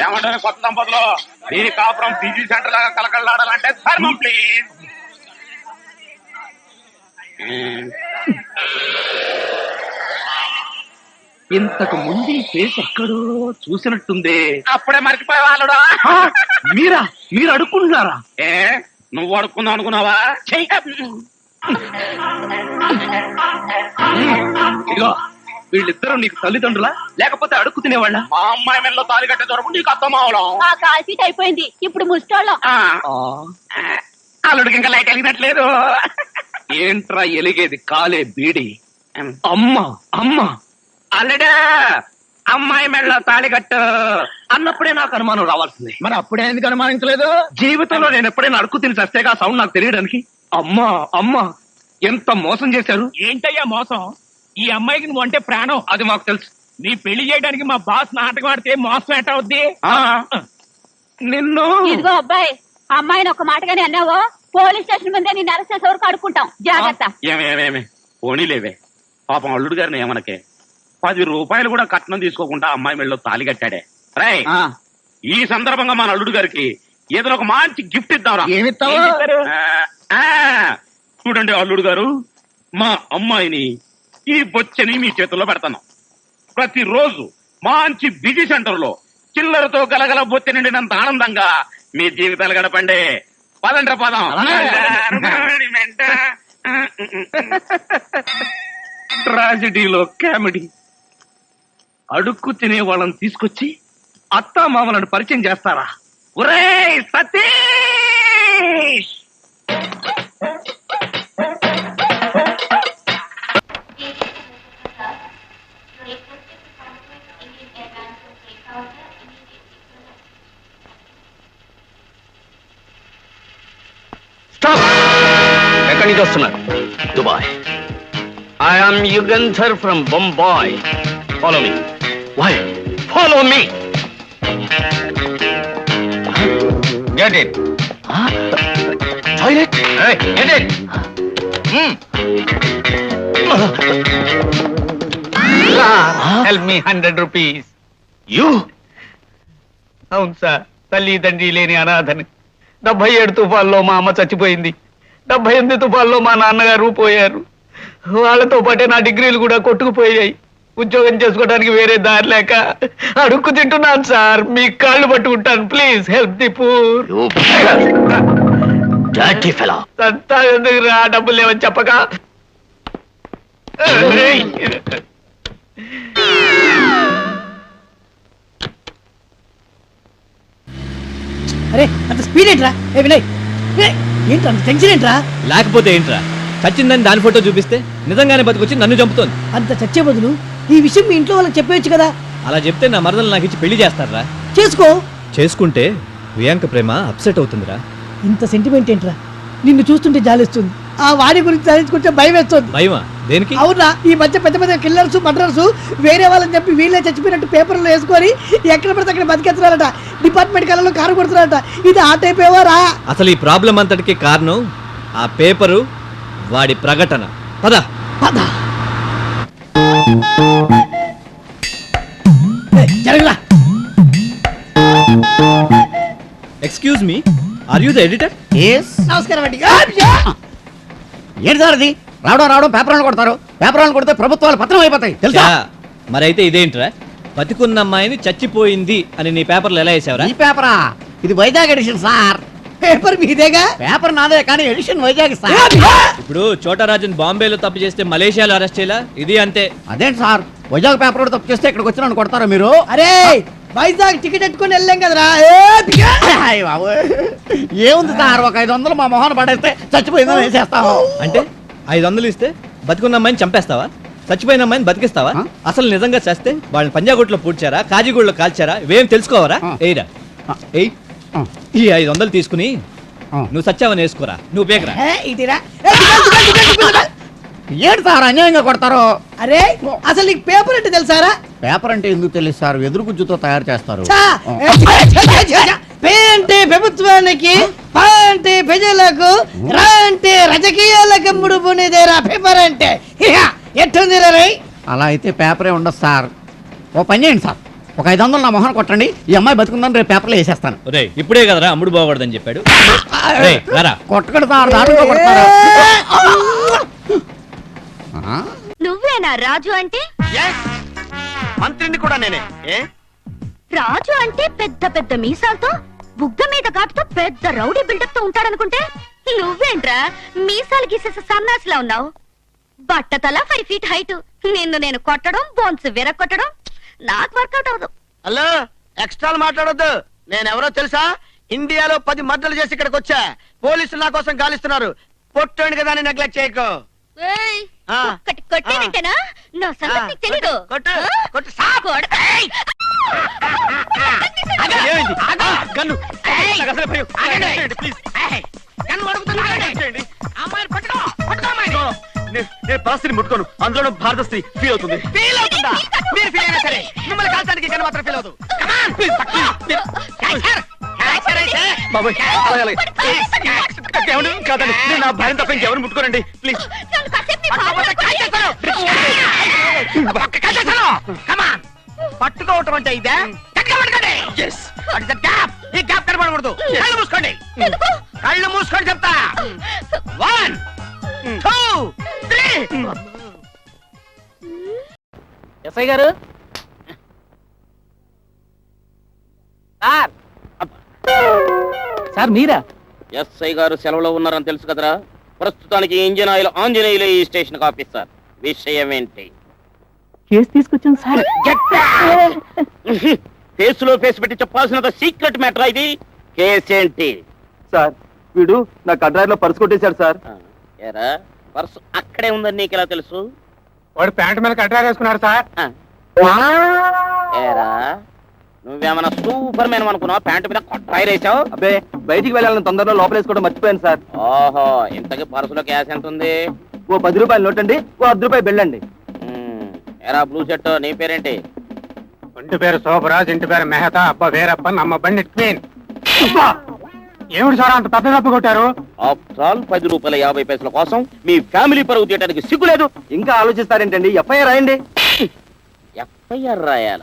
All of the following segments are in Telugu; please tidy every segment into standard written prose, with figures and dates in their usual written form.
ఏమంటారు కొత్త దంపతులు? దీని కాపురం పీజీ సెంటర్ లాగా కలకలాడాలంటే ధర్మం ప్లీజ్. ఇంతకు ముందు ఈ ఫేస్ ఎక్కడో చూసినట్టుంది. అప్పుడే మర్చిపోయే వాళ్ళుడా. మీరు అడుక్కుంటున్నారా? ఏ నువ్వు అడుక్కుందాం అనుకున్నావా? ఇగో వీళ్ళిద్దరూ నీకు తల్లిదండ్రులా లేకపోతే అడుక్కు తినేవాళ్ళ? మా అమ్మాయి మెల్లో తాలి కట్టే దొరకు నీకు అర్థం అవడం. ఆ కాల్పీట్ అయిపోయింది, ఇప్పుడు ముష్టోళ్ళం. అల్లుడికి ఇంకా లైట్ వెలిగినట్లేదు. ఏంట్రా ఎలిగేది? కాలే బీడి. అమ్మ అల్లుడా అమ్మాయి మెళ్ళ తాళి కట్టు అన్నప్పుడే నాకు అనుమానం రావాల్సింది. మరి అప్పుడే ఎందుకు అనుమానించలేదు? జీవితంలో నేను ఎప్పుడైనా అడుక్కు తిని చస్తేగా సౌండ్ నాకు తెలియడానికి. అమ్మా ఎంత మోసం చేశారు. ఏంటయ్యా మోసం? ఈ అమ్మాయికి నువ్వు అంటే ప్రాణం. అది మాకు తెలుసు. నీ పెళ్లి చేయడానికి మా బాస్ నాటకం ఆడితే మోసం ఎట్ట అవుద్ది? నిన్ను ఇదిగో అబ్బాయి, అమ్మాయిని ఒక మాటగానే అన్నావో పోలీస్ స్టేషన్ ముందే నేను అరెస్ట్ చేసే వరకు అడుక్కుంటాం. జాగ్రత్త. ఏమేమేమే పోనీలేవే. పాపం అల్లుడు గారిని ఏమనకే. 10 రూపాయలు కూడా కట్నం తీసుకోకుండా అమ్మాయి మెళ్ళలో తాళి కట్టాడే. రై ఈ సందర్భంగా మన అల్లుడు గారికి ఏదో ఒక మంచి గిఫ్ట్ ఇద్దాంరా. ఏమిస్తావు? చూడండి అల్లుడు గారు, మా అమ్మాయిని ఈ బొచ్చని మీ చేతుల్లో పెడతాను. ప్రతిరోజు మంచి బిజీ సెంటర్ లో చిల్లరతో గలగల బొత్తి నిండినంత ఆనందంగా మీ జీవితాలు గడపండి. పదండ్ర పదం. ట్రాజడీలో కామెడీ. అడుక్కు తినే వాళ్ళని తీసుకొచ్చి అత్తా మామలను పరిచయం చేస్తారా? ఒరేయ్ సతీష్! ఎక్కడి నుంచి వస్తున్నారు? Dubai. I'm Yugandhar from Bombay. Follow me. Why? Follow me. Get it. Toilet. Get it. Help me 100 rupees. You? అవును సార్, తల్లి తండ్రి లేని అనాథని. 77 తుఫాల్లో మా అమ్మ చచ్చిపోయింది. 78 తుఫాల్లో మా నాన్నగారు పోయారు. వాళ్ళతో పాటే నా డిగ్రీలు కూడా కొట్టుకుపోయాయి. ఉద్యోగం చేసుకోవడానికి వేరే దారి లేక అడుక్కు తింటున్నాను సార్. మీ కాళ్ళు పట్టుకుంటాను. Please help the poor. ఎందుకు రా, డబ్బులు లేవని చెప్పక. అరే అంత స్పీడ్ ఏంట్రా? ఏ వినయ్, ఏంట్రా అంత టెన్షన్ ఏంట్రా? లేకపోతే ఏంట్రా, చచ్చిందని దాని ఫోటో చూపిస్తే నిజంగానే బతికొచ్చి నన్ను చంపుతోంది. అంత చచ్చే బదులు ఈ విషయం మీ ఇంట్లో వాళ్ళకి చెప్పేయచ్చు కదా. అలా చెప్తే నా మరదలు నాకు ఇచ్చి పెళ్లి చేస్తారా? చేసుకో. చేసుకుంటే ప్రియాంక ప్రేమ అప్సెట్ అవుతుందిరా. ఇంత సెంటిమెంట్ ఏంట్రా? నిన్ను చూస్తుంటే జాలిస్తుంది. ఆ వాడి గురించి తలుచుకుంటే భయం వేస్తుంది. భయమా? దేనికి? అవునా, ఈ మధ్య పెద్ద పెద్ద కిల్లర్స్ మర్డర్స్ వేరే వాళ్ళని చెప్పి వీళ్ళే చచ్చిపోయినట్టు పేపర్లో వేసుకొని ఎక్కడ పడితే అక్కడ బతికెత్తున్నారట. డిపార్ట్మెంట్ కళ్ళలో కారు కొడుతున్నారట. ఇది ఆ టైప్ ఏవారా? అసలు ఈ ప్రాబ్లం అంతటికి కారణం ఆ పేపరు, వాడి ప్రకటన. పద పద. జరగరా. Excuse me, are you the editor? నమస్కారం అండి. ఏంటి సార్ అది? రావడం పేపర్ వాళ్ళు కొడతారు. పేపర్ వాళ్ళు కొడితే ప్రభుత్వాలు పత్రం అయిపోతాయి తెలుసా? మరైతే ఇదేంట్రా, బతికున్న అమ్మాయిని చచ్చిపోయింది అని నీ పేపర్లు ఎలా వేసావరా? ఈ పేపరా? ఇది వైజాగ్ ఎడిషన్ సార్. పేపర్ మీదేగా? పేపర్ నాదే కానీ ఎడిషన్ వైజాగ్ సార్. ఇప్పుడు చోటరాజన్ బాంబేలో తప్పు చేస్తే మలేషియాలో అరెస్ట్ చేయాలా? ఇది అంతే. అదేంటి సార్, వైజాగ్ పేపర్ కూడా తప్పు చేస్తే ఇక్కడికి వచ్చి నన్ను కొడతారా మీరు? అరే వైజాగ్ టికెట్ ఎట్టుకుని వెళ్ళాం కదరా. ఏముంది సార్, ఒక 500 మా మొహాన్ని పడేస్తే చచ్చిపోయిందని వేసేస్తాము. అంటే 500 ఇస్తే బతికున్న అమ్మాయిని చంపేస్తావా? చచ్చిపోయిన అమ్మాయిని బతికిస్తావా? అసలు నిజంగా చేస్తే వాళ్ళని పంజాగుట్లో పూడ్చారా, కాజీగూడలో కాల్చారా, ఇవేం తెలుసుకోవరా? ఏయిరా ఏయ్, ఈ 500 తీసుకుని నువ్వు సచ్చావని వేసుకోరా. నువ్వు పేకరా. ఏంటి సార్ అన్యాయంగా కొడతారు? అరే అసలు నీకు పేపర్ అంటే తెలుసారా? పేపర్ అంటే ఎందుకు తెలుసు సార్, ఎదురు గుజ్జుతో తయారు చేస్తారు. పే అంటే ప్రభుత్వానికి, పా అంటే ప్రజలకు, రా అంటే రాజకీయాలకు ముడుపునేదేరా పేపర్ అంటే. ఎట్టుంది రై? అలా అయితే పేపరే ఉండదు సార్, ఓ పని చేయండి సార్, ఒక 500 నా మొహన్ కొట్టండి, ఈ అమ్మాయి బతుకుందని రేపు పేపర్లో వేసేస్తాను. ఒరే ఇప్పుడే కదరా అమ్ముడు బాగూడదని చెప్పాడు. రేయ్, రారా. కొట్టకూడదు సార్, దారుణంగా కొడతారు. నువ్వేనా రాజు అంటే? మంత్రిని కూడా నేనే. రాజు అంటే పెద్ద పెద్ద మీసాలతో బుగ్గ మీద ఘాటుతో పెద్ద రౌడీ బిల్డప్ తో ఉంటాడనుకుంటే నువ్వేంట్రా మీసాలు గీసేసి సన్నాసిలా ఉన్నావు. బట్టతల 5 feet హైట్. నిన్ను నేను కొట్టడం, బోన్స్ విరగొట్టడం నాకు వర్కౌట్ అవదు. హలో, ఎక్స్ట్రాలు మాట్లాడొద్దు. నేనెవరో తెలుసా? ఇండియాలో 10 మర్డర్లు చేసి ఇక్కడికి వచ్చా. పోలీసులు నా కోసం గాలిస్తున్నారు. పొట్టండి కదా అని నెగ్లెక్ట్ చేయకు. ఏయ్, ఆ. ఒక్కటి కొట్టానంటేనా నా సంగతి నీకు తెలీదు. కొట్టు, ఆ? కొట్టు, సాకు. కొడతా. ఏమైంది? గన్ను. నాకు అసలే భయం. ప్లీజ్. గన్ను అడుగుతున్నా. అమ్మాయిని పట్టుకో, పట్టుకో అమ్మాయిని. నేను పరిస్థితిని ముట్టుకోను, అందులో భారత స్త్రీ ఫీల్ అవుతుంది. ఫీల్ అవుతుందా? మీరు ఫీల్ అయినా సరే మిమ్మల్ని కాల్చడానికి గన్ను మాత్రం ఫీల్ అవుతుంది. బాబోయ్, అలాగే. ఏమండి? కాదండి, నేను నా భార్య తప్ప ఇంకెవరు ముట్టుకోనండి ప్లీజ్. నన్ను కాసేపు నీ భార్యను పట్టుకోవటం అంటే ఇదే. ఈ గ్యాప్ కనబడకూడదు. కళ్ళు మూసుకోండి, కళ్ళు మూసుకోండి చెప్తా. 1 2 3. ఎస్ఐ గారు సార్ మీరా? ఎస్ఐ గారు సెలవులో ఉన్నారని తెలుసు కదరా. ప్రస్తుతానికి ఇంజిన్ ఆయిల్ ఆంజనేయులే ఈ స్టేషన్ ఆఫీసర్. విషయం ఏంటి? కేసు తీసుకొచ్చాను సార్. ఫేస్ లో ఫేస్ పెట్టి చెప్పాల్సినంత సీక్రెట్ మ్యాటర్ ఇది. కేసు ఏంటి? సార్, వీడు నా కడ్రాయిలో పర్సు కొట్టేశాడు సార్. ఏరా, పర్సు అక్కడే ఉందని నీకెలా తెలుసు? వాడు ప్యాంట్ మీద కట్రా వేసుకున్నాడు సార్. ఏరా, నువ్వేమన్నా సూపర్ మ్యాన్ అనుకున్నావు? ప్యాంట్ మీద కొట్రాయి వేసావు. అబ్బే, బయటికి వెళ్ళాలని తొందరలో లోపల వేసుకోవడం మర్చిపోయాను సార్. ఓహో, ఇంతకీ పర్సులో క్యాష్ ఎంత ఉంది? ఓ 10 రూపాయలు నోట్ అండి, ఓ 10 రూపాయలు బెళ్ళండి. ఏరా బ్లూ షర్ట్, నీ పేరేంటి? ఒంటి పేరు శోభరాజ్, ఇంటి పేరు మెహతా, అబ్బ వేరప్పన్, అమ్మ బండి క్వీన్. ఏమిటి సార్ అంత పెద్ద దెబ్బ కొట్టారు? ఆఫ్టర్ ఆల్ 10 రూపాయల 50 పైసల కోసం మీ ఫ్యామిలీ పరువు తీయడానికి సిగ్గులేదు? ఇంకా ఆలోచిస్తారేంటండి? ఎఫ్ఐఆర్ రాయండి. ఎఫ్ఐఆర్ రాయాల?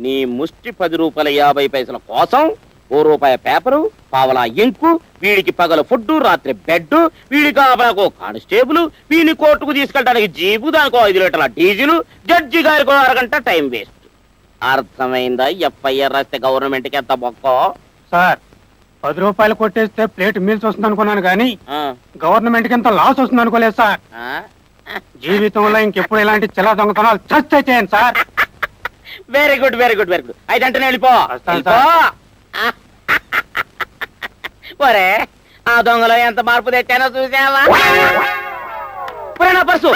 నీ ముష్టి 10 రూపాయల 50 పైసల కోసం ₹1 పేపరు, పావలా ఇంకు, వీడికి పగల ఫుడ్, రాత్రి బెడ్, వీడికి ఆపలకు కానిస్టేబుల్, వీడిని కోర్టుకు తీసుకెళ్ళడానికి జీపు, దానికో 5 లీటర్ల డీజిల్, జడ్జి గారికి 1 అరగంట టైం వేస్ట్. అర్థమైందా? ఎఫ్ఐఆర్ రాస్తే గవర్నమెంట్ కి ఎంత బొక్కో. సార్ 10 రూపాయలు కొట్టేస్తే ప్లేట్ మీల్స్ వస్తుంది అనుకున్నాను కానీ గవర్నమెంట్ కి ఎంత లాస్ వస్తుంది అనుకోలేదు సార్. జీవితంలో ఇంకెప్పుడు ఇలాంటి చిల్ల దొంగతనాలు చస్తే చేయండి sir. Very good, very good, very good. అయితే అంటే వెళ్ళిపో. ఒరే, ఆ దొంగలో ఎంత మార్పు తెచ్చానో చూసావా? పర్సు